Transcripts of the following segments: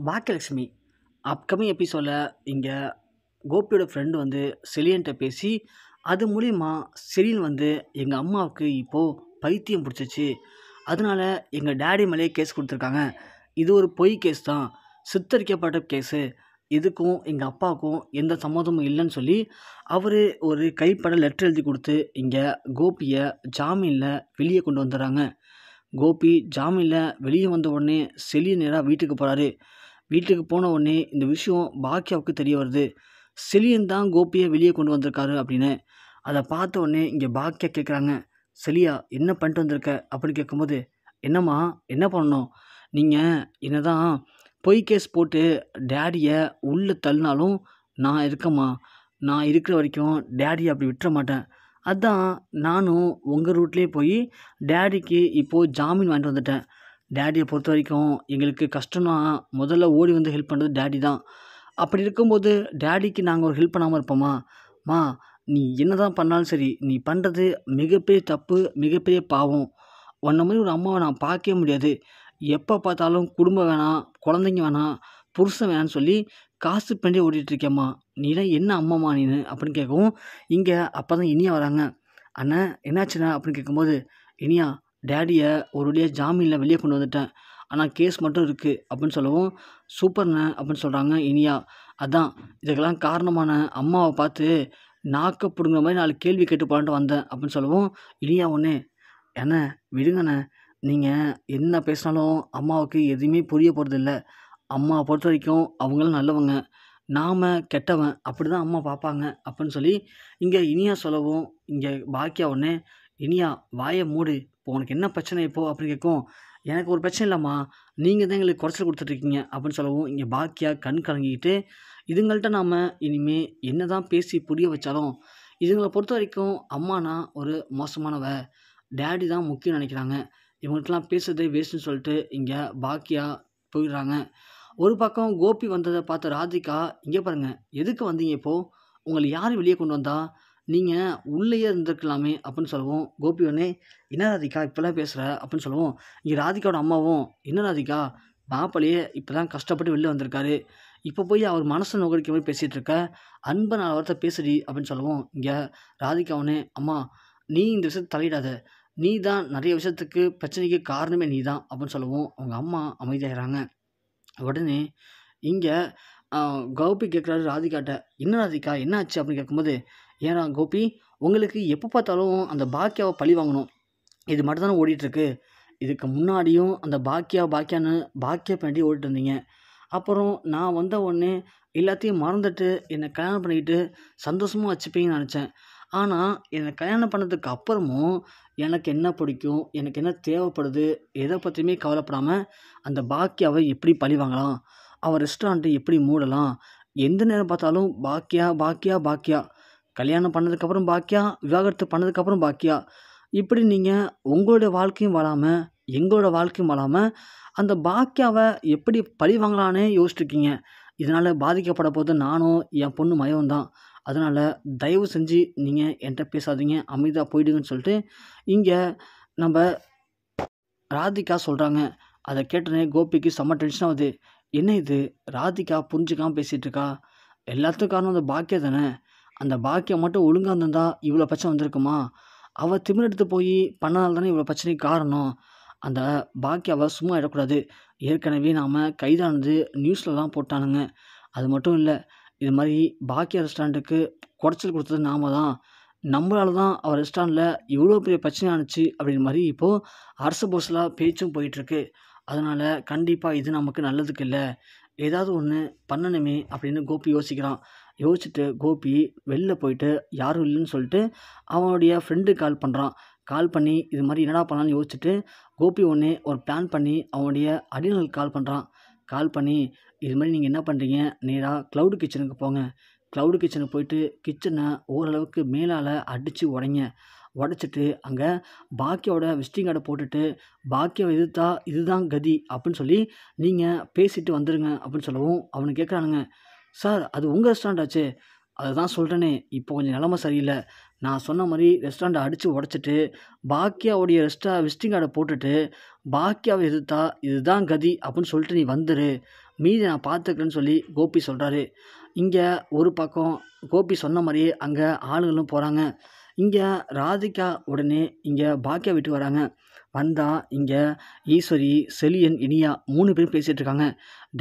Baakiyalakshmi upcoming எபிசோடில் இங்கே கோபியோட friend வந்து செலியன்ட்ட பேசி அது மூலிமா செலியன் வந்து எங்கள் அம்மாவுக்கு இப்போது பைத்தியம் பிடிச்சிச்சு, அதனால எங்கள் டேடி மேலேயே கேஸ் கொடுத்துருக்காங்க. இது ஒரு பொய் கேஸ் தான், சித்தரிக்கப்பட்ட கேஸு. இதுக்கும் எங்கள் அப்பாவுக்கும் எந்த சம்மதமும் இல்லைன்னு சொல்லி அவர் ஒரு கைப்பட லெட்டர் எழுதி கொடுத்து இங்கே கோபியை ஜாமீனில் வெளியே கொண்டு வந்துடுறாங்க. கோபி ஜாமீனில் வெளியே வந்த உடனே செலியன் நேராக வீட்டுக்கு போகிறாரு. வீட்டுக்கு போன உடனே இந்த விஷயம் பாக்கியாவுக்கு தெரிய வருது. செலியன் தான் கோபியை வெளியே கொண்டு வந்திருக்காரு அப்படின்னு. அதை பார்த்த உடனே இங்கே பாக்கியா கேட்குறாங்க, செலியா என்ன பண்ணிட்டு வந்திருக்க அப்படின்னு கேட்கும்போது, என்னம்மா என்ன பண்ணணும், நீங்கள் என்னதான் பொய் கேஸ் போட்டு டேடியை உள்ளே தள்ளினாலும் நான் இருக்கம்மா, நான் இருக்கிற வரைக்கும் டேடியை அப்படி விட்டுற மாட்டேன். அதான் நானும் உங்கள் ரூட்லேயே போய் டேடிக்கு இப்போது ஜாமீன் வாங்கிட்டு வந்துட்டேன். டேடியை பொறுத்த வரைக்கும் எங்களுக்கு கஷ்டம்னா முதல்ல ஓடி வந்து ஹெல்ப் பண்ணுறது டேடி தான். அப்படி இருக்கும்போது டேடிக்கு நாங்கள் ஒரு ஹெல்ப் பண்ணாமல் இருப்போமா? மா, நீ என்ன தான் பண்ணாலும் சரி, நீ பண்ணுறது மிகப்பெரிய தப்பு, மிகப்பெரிய பாவம். உன்ன மாதிரி ஒரு அம்மாவை நான் பார்க்கவே முடியாது. எப்போ பார்த்தாலும் குடும்பம் வேணாம், குழந்தைங்க வேணாம், புருஷன் வேணான்னு சொல்லி காசு பண்ணி ஓடிட்டுருக்கேம்மா. நீலாம் என்ன அம்மாம்மா நீனு அப்படின்னு கேட்கவும், இங்கே அப்போ தான் இனியா வராங்க. அண்ணன் என்னாச்சுண்ணா அப்படின்னு கேட்கும்போது, இனியா டேடியை ஒரு வழியாக ஜாமீனில் வெளியே கொண்டு வந்துட்டேன், ஆனால் கேஸ் மட்டும் இருக்குது அப்படின்னு சொல்லவும், சூப்பர்ண்ண அப்படின்னு சொல்கிறாங்க இனியா. அதான் இதுக்கெல்லாம் காரணமான அம்மாவை பார்த்து நாக்க பிடுங்குற மாதிரி 4 கேள்வி கேட்டு போலான்ட்டு வந்தேன் அப்படின்னு சொல்லவும், இனியா ஒன்று, அண்ணே விடுங்கண்ணே, நீங்கள் என்ன பேசினாலும் அம்மாவுக்கு எதுவுமே புரிய போகிறதில்ல. அம்மாவை பொறுத்த வரைக்கும் அவங்களும் நல்லவங்க, நாம் கெட்டவன், அப்படி தான் அம்மா பார்ப்பாங்க அப்படின்னு சொல்லி இங்கே இனியா சொல்லவும், இங்கே பாக்கியா ஒன்று, இனியா வாயை மூடு, இப்போ உனக்கு என்ன பிரச்சனை இப்போது அப்படின்னு கேட்கும். எனக்கு ஒரு பிரச்சனை இல்லைம்மா, நீங்கள் தான் எங்களுக்கு குறைச்சல் கொடுத்துட்ருக்கீங்க அப்படின்னு சொல்லவும், இங்கே பாக்கியா கண் கலங்கிக்கிட்டு, இதுங்கள்ட்ட நாம் இனிமே என்ன தான் பேசி புரிய வச்சாலும் இதுங்களை பொறுத்த வரைக்கும் அம்மானா ஒரு மோசமானவ, டேடி தான் முக்கியம் நினைக்கிறாங்க, இவங்கள்ட்டலாம் பேசுறதே வேஸ்ட்டுன்னு சொல்லிட்டு இங்கே பாக்கியா போயிடுறாங்க. ஒரு பக்கம் கோபி வந்ததை பார்த்த ராதிகா, இங்கே பாருங்கள் எதுக்கு வந்தீங்க இப்போது, உங்களை யார் வெளியே கொண்டு வந்தா, நீங்கள் உள்ளேயே இருந்திருக்கலாமே அப்படின்னு சொல்லவும், கோபி உடனே என்ன ராதிகா இப்போலாம் பேசுகிற அப்படின்னு சொல்லவும், இங்கே ராதிகாவோட அம்மாவும், என்ன ராதிகா மாப்பிள்ளையே இப்போ தான் கஷ்டப்பட்டு வெளில வந்திருக்காரு, இப்போ போய் அவர் மனசை நோக்கடிக்க மாதிரி பேசிகிட்டு இருக்க, அன்பை 4 வார்த்தை பேசுடி அப்படின்னு சொல்லவும், இங்கே ராதிகா உடனே, அம்மா நீ இந்த விஷயத்தை தலையிடாத, நீ தான் நிறைய விஷயத்துக்கு பிரச்சனைக்கு காரணமே நீ தான் அப்படின்னு சொல்லவும், அவங்க அம்மா அமைதியாகிறாங்க. உடனே இங்கே கோபி கேட்குறாரு ராதிகாட்ட, என்ன ராதிகா என்ன ஆச்சு அப்படின்னு கேட்கும்போது, ஏன்னா கோபி உங்களுக்கு எப்போ பார்த்தாலும் அந்த பாக்கியாவை பழி வாங்கணும், இது மட்டும் தானே ஓடிட்டுருக்கு. இதுக்கு முன்னாடியும் அந்த பாக்கியா பாக்கியான்னு பாக்கியா பின்னாடி ஓடிட்டு இருந்தீங்க. அப்புறம் நான் வந்த உடனே எல்லாத்தையும் மறந்துட்டு என்னை கல்யாணம் பண்ணிக்கிட்டு சந்தோஷமாக வச்சுப்பீங்கன்னு நினச்சேன். ஆனால் என்னை கல்யாணம் பண்ணதுக்கு அப்புறமும் எனக்கு என்ன பிடிக்கும், எனக்கு என்ன தேவைப்படுது, எதை பற்றியுமே கவலைப்படாமல் அந்த பாக்கியாவை எப்படி பழி வாங்கலாம், அவள் ரெஸ்டாரண்ட்டை எப்படி மூடலாம், எந்த நேரம் பார்த்தாலும் பாக்கியா பாக்கியா பாக்கியா, கல்யாணம் பண்ணதுக்கப்புறம் பாக்கியா, விவாகரத்து பண்ணதுக்கப்புறம் பாக்கியா, இப்படி நீங்கள் உங்களோட வாழ்க்கையும் வாழாமல் எங்களோட வாழ்க்கையும் வாழாமல் அந்த பாக்கியாவை எப்படி பழி வாங்கலான்னே யோசிச்சுருக்கீங்க. இதனால் பாதிக்கப்பட போது நானும் என் பொண்ணு மயவும் தான். அதனால் தயவு செஞ்சு நீங்கள் என்கிட்ட பேசாதீங்க, அமைதியாக போயிடுங்கன்னு சொல்லிட்டு இங்கே நம்ம ராதிகா சொல்கிறாங்க. அதை கேட்டோன்னே கோபிக்கு செம்ம டென்ஷன் ஆகுது. என்ன இது ராதிகா புரிஞ்சுக்காமல் பேசிகிட்டு இருக்கா, எல்லாத்துக்கும் காரணம் அந்த பாக்கியா தானே, அந்த பாக்கியா மட்டும் ஒழுங்காக இருந்திருந்தா இவ்வளோ பிரச்சனை வந்திருக்குமா, அவள் திமிர் எடுத்து போய் பண்ணனால தானே இவ்வளோ பிரச்சனைக்கு காரணம். அந்த பாக்கியாவை சும்மா இடக்கூடாது, ஏற்கனவே நாம் கைதானது நியூஸ்லலாம் போட்டானுங்க. அது மட்டும் இல்லை, இது மாதிரி பாக்கியா ரெஸ்டாரண்ட்டுக்கு குடைச்சல் கொடுத்தது நாம தான், நம்மளால தான் அவர் ரெஸ்டாரண்ட்டில் இவ்வளோ பெரிய பிரச்சனை ஆணுச்சு அப்படின்ற மாதிரி இப்போது அரசு போஸ்லாக பேச்சும் போயிட்டுருக்கு. அதனால் கண்டிப்பாக இது நமக்கு நல்லதுக்கு இல்லை, ஏதாவது ஒன்று பண்ணணுமே அப்படின்னு கோபி யோசிக்கிறான். யோசிச்சுட்டு கோபி வெளில போயிட்டு யாரும் இல்லைன்னு சொல்லிட்டு அவனுடைய ஃப்ரெண்டுக்கு கால் பண்ணுறான். கால் பண்ணி இது மாதிரி என்னடா பண்ணலான்னு யோசிச்சுட்டு கோபி ஒன்று ஒரு பிளான் பண்ணி அவனுடைய அடிநலுக்கு கால் பண்ணுறான். கால் பண்ணி இது மாதிரி நீங்கள் என்ன பண்ணுறீங்க, நேராக க்ளவுடு கிச்சனுக்கு போங்க, க்ளவுடு கிச்சனுக்கு போயிட்டு கிச்சனை ஓரளவுக்கு மேலால் அடித்து உடைங்க, உடச்சிட்டு அங்கே பாக்கியாவோட விசிட்டிங் கார்டை போட்டுட்டு பாக்கியாவை எதிர்த்தா இதுதான் கதி அப்படின்னு சொல்லி நீங்கள் பேசிட்டு வந்துடுங்க அப்படின்னு சொல்லவும், அவனு கேட்குறானுங்க, சார் அது உங்கள் ரெஸ்டாரண்ட் ஆச்சு. அதுதான் சொல்கிறேனே, இப்போ கொஞ்சம் நிலமை சரியில்லை, நான் சொன்ன மாதிரி ரெஸ்டாரண்ட்டை அடித்து உடச்சிட்டு பாக்கியாவுடைய விசிட்டிங் கார்டை போட்டுட்டு பாக்கியாவை எதிர்த்தா இதுதான் கதி அப்படின்னு சொல்லிட்டு நீ வந்துடு, மீதி நான் பார்த்துக்கிறேன்னு சொல்லி கோபி சொல்கிறாரு. இங்கே ஒரு பக்கம் கோபி சொன்ன மாதிரியே அங்கே ஆளுங்களும் போகிறாங்க. இங்கே ராதிகா உடனே இங்கே பாக்கியா வீட்டுக்கு வராங்க. வந்தால் இங்கே ஈஸ்வரி, செலியன், இனியா 3 பேரும் பேசிகிட்டு இருக்காங்க.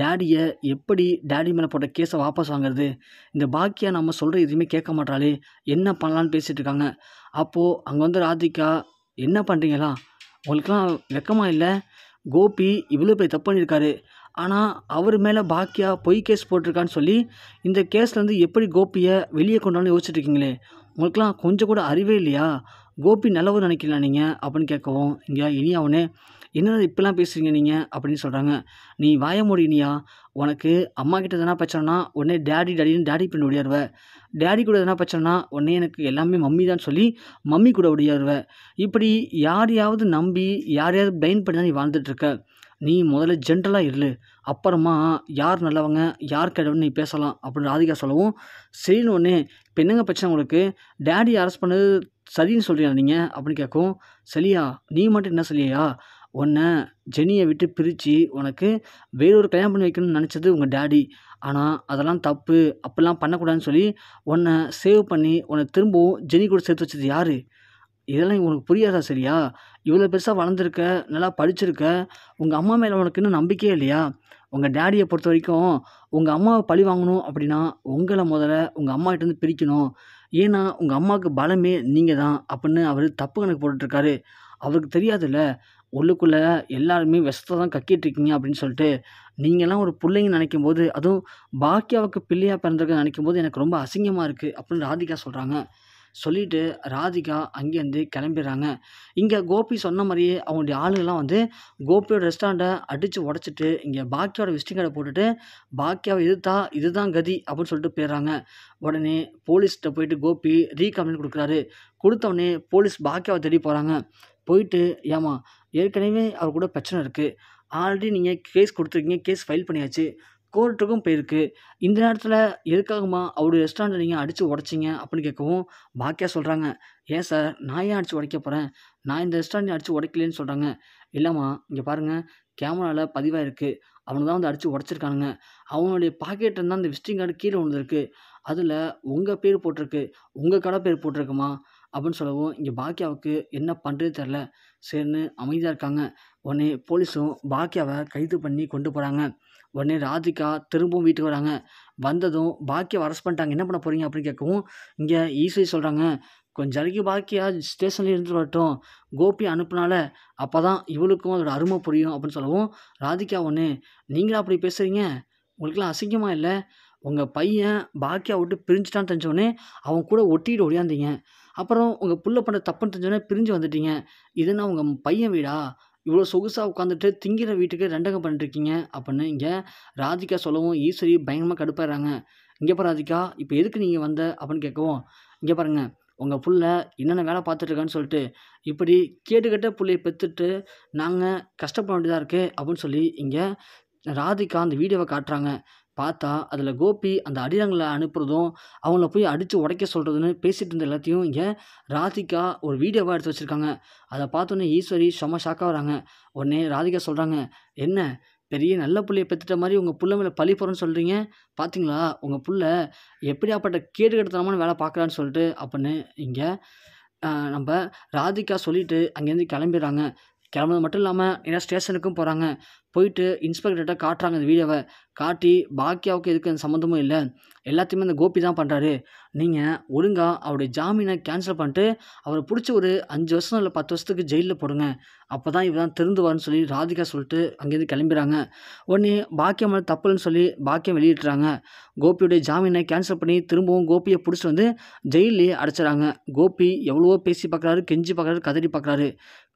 டேடியை எப்படி டேடி மேலே போட்ட கேஸை வாபஸ் வாங்குறது? இந்த பாக்கியா நம்ம சொல்கிற எதுவுமே கேட்க மாட்டாளே, என்ன பண்ணலான்னு பேசிகிட்டு இருக்காங்க. அப்போது அங்கே வந்து ராதிகா, என்ன பண்ணுறீங்களா? உங்களுக்கெல்லாம் வெக்கமா இல்லை? கோபி இவ்வளோ பெரிய தப்பு பண்ணியிருக்காரு. ஆனால் அவர் மேலே பாக்கியா பொய் கேஸ் போட்டிருக்கான்னு சொல்லி இந்த கேஸ்லேருந்து எப்படி கோபியை வெளியே கொண்டாலும் யோசிச்சுட்டு இருக்கீங்களே, உங்களுக்கெல்லாம் கொஞ்சம் கூட அறிவே இல்லையா? கோபி நல்லவர் நினைக்கலாம் நீங்கள் அப்படின்னு கேட்கவும், இங்கே இனியாவனே, என்ன இப்படிலாம் பேசுகிறீங்க நீங்கள் அப்படின்னு சொல்கிறாங்க. நீ வாய மூடி இனியா. உனக்கு அம்மா கிட்ட எதனா பிரச்சனைனா உடனே டேடி டேடின்னு டேடி பின் ஓடியாருவ. டேடி கூட எதனா பிரச்சனைனா உடனே எனக்கு எல்லாமே மம்மி தான் சொல்லி மம்மி கூட ஓடியாருவ. இப்படி யாரையாவது நம்பி யாரையாவது பிளைன் பண்ணி தான் நீ வாழ்ந்துட்டுருக்க. நீ முதல்ல ஜென்ரலாக இரு, அப்புறமா யார் நல்லவங்க யார் கெட்டவன்னு நீ பேசலாம் அப்படின்னு ராதிகா சொல்லவும், சரின்னு ஒன்று இப்போ என்னங்க பிரச்சனை உங்களுக்கு? டேடி அரெஸ்ட் பண்ணது சரின்னு சொல்கிறீங்க நீங்கள் அப்படின்னு கேட்கும். சரியா, நீ மட்டும் என்ன சொல்லியா? உன்னை ஜெனியை விட்டு பிரித்து உனக்கு வேறொரு கல்யாணம் பண்ணி வைக்கணும்னு நினச்சது உங்கள் டேடி. ஆனால் அதெல்லாம் தப்பு, அப்படிலாம் பண்ணக்கூடாதுன்னு சொல்லி உன்னை சேவ் பண்ணி உன்னை திரும்பவும் ஜெனி கூட சேர்த்து வச்சது யார்? இதெல்லாம் உனக்கு புரியாதா? சரியா, இவ்வளோ பெருசாக வளர்ந்துருக்க, நல்லா படிச்சிருக்க, உங்கள் அம்மா மேலே உனக்கு இன்னும் நம்பிக்கையே இல்லையா? உங்கள் டேடியை பொறுத்த வரைக்கும் உங்கள் அம்மாவை பழி வாங்கணும் அப்படின்னா உங்களை முதல்ல உங்கள் அம்மாகிட்டேருந்து பிரிக்கணும். ஏன்னா உங்கள் அம்மாவுக்கு பலமே நீங்கள் தான் அப்படின்னு அவர் தப்பு கணக்கு போட்டுட்ருக்காரு. அவருக்கு தெரியாதுல்ல, உள்ளுக்குள்ளே எல்லாருமே விஷத்தை தான் கக்கிட்டு இருக்கீங்க அப்படின்னு சொல்லிட்டு. நீங்கள்லாம் ஒரு பிள்ளைங்க நினைக்கும் போது, அதுவும் பாக்கியாவுக்கு பிள்ளையாக பிறந்திருக்க நினைக்கும் போது எனக்கு ரொம்ப அசிங்கமாக இருக்குது அப்படின்னு ராதிகா சொல்கிறாங்க. சொல்லிட்டு ராதிகா அங்கேருந்து கிளம்பிடுறாங்க. இங்கே கோபி சொன்ன மாதிரியே அவங்களுடைய ஆளுங்கள்லாம் வந்து கோபியோட ரெஸ்டாரண்ட்டை அடித்து உடச்சிட்டு இங்கே பாக்கியாவோட விசிட்டிங் கார்டை போட்டுட்டு பாக்கியாவை எதிர்த்தா இதுதான் கதி அப்படின்னு சொல்லிட்டு போயிடுறாங்க. உடனே போலீஸ்கிட்ட போயிட்டு கோபி ரீகம்ப்ளைண்ட் கொடுக்குறாரு. கொடுத்தவொடனே போலீஸ் பாக்கியாவை தேடி போகிறாங்க. போயிட்டு, ஏமா ஏற்கனவே அவர் கூட பிரச்சனை இருக்குது, ஆல்ரெடி நீங்கள் கேஸ் கொடுத்துருக்கீங்க, கேஸ் ஃபைல் பண்ணியாச்சு, கோர்ட்டுக்கும் போயிருக்கு, இந்த நேரத்தில் எதுக்காகம்மா அவருடைய ரெஸ்டாரண்ட்டை நீங்கள் அடித்து உடச்சிங்க அப்படின்னு கேட்கவும், பாக்கியா சொல்கிறாங்க, ஏன் சார் நான் ஏன் அடித்து உடைக்க போகிறேன்? நான் இந்த ரெஸ்டாரண்ட்டை அடித்து உடைக்கலன்னு சொல்கிறாங்க. இல்லைம்மா, இங்கே பாருங்கள், கேமராவில் பதிவாயிருக்கு, அவனை தான் வந்து அடித்து உடச்சிருக்கானுங்க. அவனுடைய பாக்கெட்டில் தான் அந்த விசிட்டிங் கார்டு கீழே விழுந்திருக்கு, அதில் உங்கள் பேர் போட்டிருக்கு, உங்கள் கடை பேர் போட்டிருக்குமா அப்படின்னு சொல்லவும், இங்கே பாக்கியாவுக்கு என்ன பண்ணுறது தெரில. சரின்னு அமைதியாக இருக்காங்க. உடனே போலீஸும் பாக்கியாவை கைது பண்ணி கொண்டு போகிறாங்க. உடனே ராதிகா திரும்பவும் வீட்டுக்கு வராங்க. வந்ததும் பாக்கியாவை அரெஸ்ட் பண்ணிட்டாங்க, என்ன பண்ண போகிறீங்க அப்படின்னு கேட்கவும், இங்கே ஈஸ்வரி சொல்கிறாங்க, கொஞ்சம் நாளைக்கு பாக்கியா ஸ்டேஷன்லேயே இருந்துட்டு வரட்டும், கோபி அனுப்புனால அப்போ தான் இவளுக்கும் அதோட அருமை புரியும் அப்படின்னு சொல்லவும், ராதிகா ஒன்று, நீங்களா அப்படி பேசுகிறீங்க? உங்களுக்குலாம் அசிங்கமாக இல்லை? உங்கள் பையன் பாக்கியா விட்டு பிரிஞ்சுட்டான்னு தெரிஞ்சோடனே அவன் கூட ஒட்டிட்டு ஓடியாந்தீங்க. அப்புறம் உங்கள் புள்ள பண்ண தப்புன்னு தெரிஞ்சோடனே பிரிஞ்சு வந்துட்டீங்க. இதுன்னா உங்கள் பையன் வீடா? இவ்வளோ சொகுசாக உட்காந்துட்டு திங்கிற வீட்டுக்கு ரெண்டகம் பண்ணிட்டுருக்கீங்க அப்படின்னு இங்கே ராதிகா சொல்லவும், ஈஸ்வரி பயங்கரமாக கடுப்பாயிடுறாங்க. இங்கே பாரு ராதிகா, இப்போ எதுக்கு நீங்கள் வந்த அப்படின்னு கேட்கவும், இங்கே பாருங்கள், உங்கள் புள்ள என்னென்ன வேலை பார்த்துட்ருக்கான்னு சொல்லிட்டு இப்படி கேட்டுக்கிட்ட புள்ளையை பெற்றுட்டு நாங்கள் கஷ்டப்பட வேண்டியதாக இருக்கே அப்படின்னு சொல்லி இங்கே ராதிகா அந்த வீடியோவை காட்டுறாங்க. பார்த்தா அதில் கோபி அந்த அடியாங்களை அனுப்புறதும் அவங்கள போய் அடித்து உடைக்க சொல்கிறதுன்னு பேசிகிட்டு இருந்த எல்லாத்தையும் இங்கே ராதிகா ஒரு வீடியோவாக எடுத்து வச்சுருக்காங்க. அதை பார்த்தோன்னே ஈஸ்வரி செம்ம ஷாக்காக வராங்க. உடனே ராதிகா சொல்கிறாங்க, என்ன பெரிய நல்ல புள்ளையை பெற்றுட்ட மாதிரி உங்கள் புள்ள மேலே பழி போகிறேன்னு சொல்கிறீங்க? பார்த்தீங்களா உங்கள் புள்ள எப்படியாப்பட்ட கேடு கெடுத்தனமான வேலை பார்க்குறான்னு சொல்லிட்டு அப்படின்னு இங்கே நம்ம ராதிகா சொல்லிவிட்டு அங்கேருந்து கிளம்பிடுறாங்க. கிளம்புறது மட்டும் இல்லாமல் ஏன்னா ஸ்டேஷனுக்கும் போகிறாங்க. போயிட்டு இன்ஸ்பெக்டர்கிட்ட காட்டுறாங்க இந்த வீடியோவை. காட்டி பாக்கியாவுக்கு எதுக்கு அந்த சம்மந்தமும் இல்லை, எல்லாத்தையுமே அந்த கோபி தான் பண்ணுறாரு, நீங்கள் ஒழுங்காக அவருடைய ஜாமீனை கேன்சல் பண்ணிட்டு அவரை பிடிச்சி ஒரு 5 வருஷம் இல்லை 10 வருஷத்துக்கு ஜெயிலில் போடுங்க, அப்போ தான் இவர் தான் திருந்துவார்னு சொல்லி ராதிகா சொல்லிட்டு அங்கேருந்து கிளம்பிடுறாங்க. உடனே பாக்கியம் மேலே தப்புன்னு சொல்லி பாக்கியம் வெளியிட்டுறாங்க. கோபியுடைய ஜாமீனை கேன்சல் பண்ணி திரும்பவும் கோபியை பிடிச்சிட்டு வந்து ஜெயிலே அடைச்சிடறாங்க. கோபி எவ்வளவோ பேசி பார்க்குறாரு, கெஞ்சி பார்க்குறாரு, கதறி பார்க்குறாரு.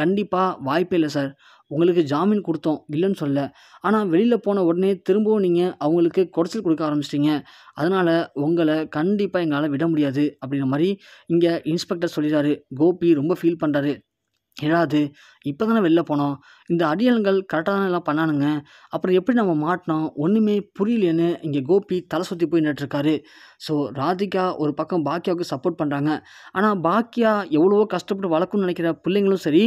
கண்டிப்பாக வாய்ப்பே இல்லை சார், உங்களுக்கு ஜாமீன் கொடுத்தோம் இல்லைன்னு சொல்ல, ஆனால் வெளியில் போன உடனே திரும்பவும் நீங்கள் அவங்களுக்கு குறைச்சல் கொடுக்க ஆரம்பிச்சிட்டிங்க, அதனால் உங்களை கண்டிப்பாக எங்களால் விட முடியாது அப்படிங்கிற மாதிரி இங்கே இன்ஸ்பெக்டர் சொல்லிடுறாரு. கோபி ரொம்ப ஃபீல் பண்ணுறாரு. என்னடா அது, இப்போ தானே வெளில போனோம். இந்த அடியாளுங்கள் கரெக்டாக தானே எல்லாம் பண்ணானுங்க. அப்புறம் எப்படி நம்ம மாட்டினோம்? ஒன்றுமே புரியலையேன்னு இங்கே கோபி தலை சுற்றி போய் நின்னுட்டுருக்காரு. ஸோ ராதிகா ஒரு பக்கம் பாக்கியாவுக்கு சப்போர்ட் பண்ணுறாங்க. ஆனால் பாக்கியா எவ்வளவோ கஷ்டப்பட்டு வளர்க்கணும்னு நினைக்கிற பிள்ளைங்களும் சரி,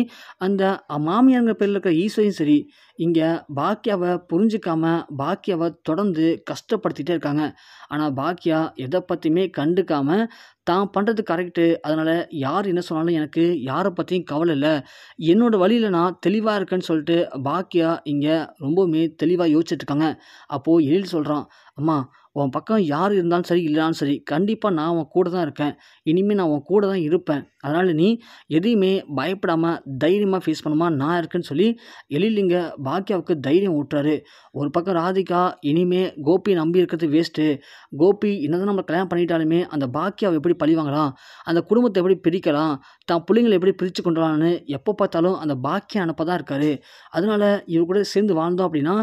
அந்த மாமியாருங்கிற பேரில் இருக்கிற ஈஸ்வரியும் சரி, இங்கே பாக்கியாவை புரிஞ்சுக்காம பாக்கியாவை தொடர்ந்து கஷ்டப்படுத்திட்டே இருக்காங்க. ஆனால் பாக்கியா எதை பற்றியுமே கண்டுக்காம தான் பண்ணுறது கரெக்டு, அதனால் யார் என்ன சொன்னாலும் எனக்கு யாரை பற்றியும் கவலை இல்லை, என்னோட வழியில் நான் தெளிவாக இருக்கேன்னு சொல்லிட்டு பாக்கியா இங்கே ரொம்பவுமே தெளிவாக யோசிச்சுட்ருக்காங்க. அப்போது எழில் சொல்கிறான், அம்மா உன் பக்கம் யார் இருந்தாலும் சரி இல்லைனாலும் சரி கண்டிப்பாக நான் உன் கூட தான் இருக்கேன், இனிமேல் நான் உன் கூட தான் இருப்பேன், அதனால் நீ எதையுமே பயப்படாமல் தைரியமாக ஃபேஸ் பண்ணுமா, நான் இருக்கேன்னு சொல்லி எழில் இங்கே பாக்கியாவுக்கு தைரியம் ஊட்டுறாரு. ஒரு பக்கம் ராதிகா இனிமே கோபியை நம்பி இருக்கிறது வேஸ்ட்டு, கோபி என்னதான் நம்ம கல்யாணம் பண்ணிட்டாலுமே அந்த பாக்கியாவை எப்படி பழி வாங்கலாம், அந்த குடும்பத்தை எப்படி பிரிக்கலாம், தான் பிள்ளைங்களை எப்படி பிரித்து கொண்டு வரலான்னு எப்போ பார்த்தாலும் அந்த பாக்கியம் அனுப்ப தான் இருக்காரு. அதனால இவர் கூட சேர்ந்து வாழ்ந்தோம் அப்படின்னா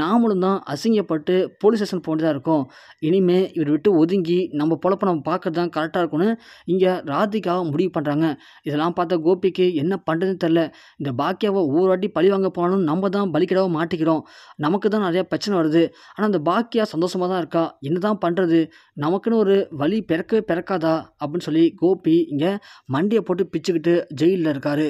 நாமளும் தான் அசிங்கப்பட்டு போலீஸ் ஸ்டேஷன் போக வேண்டியதாக இருக்கும். இனிமே இவர் விட்டு ஒதுங்கி நம்ம பொழப்ப நம்ம பார்க்கறது தான் கரெக்டாக இருக்கும்னு இங்கே ராதிகா முடிவு பண்ணுறாங்க. இதெல்லாம் பார்த்தா கோபிக்கு என்ன பண்ணுறதுன்னு தெரில. இந்த பாக்கியாவை ஒவ்வொரு வாட்டி பழி வாங்க போனாலும் நம்ம தான் பலிக்கிடாம மாட்டிக்கிறோம், நமக்கு தான் நிறையா பிரச்சனை வருது. ஆனால் அந்த பாக்கியா சந்தோஷமாக தான் இருக்கா, என்ன தான் பண்ணுறது, நமக்குன்னு ஒரு வழி பிறக்கவே பிறக்காதா அப்படின்னு சொல்லி கோபி இங்கே மண்டியை போட்டு பிச்சுக்கிட்டு ஜெயிலில் இருக்காரு.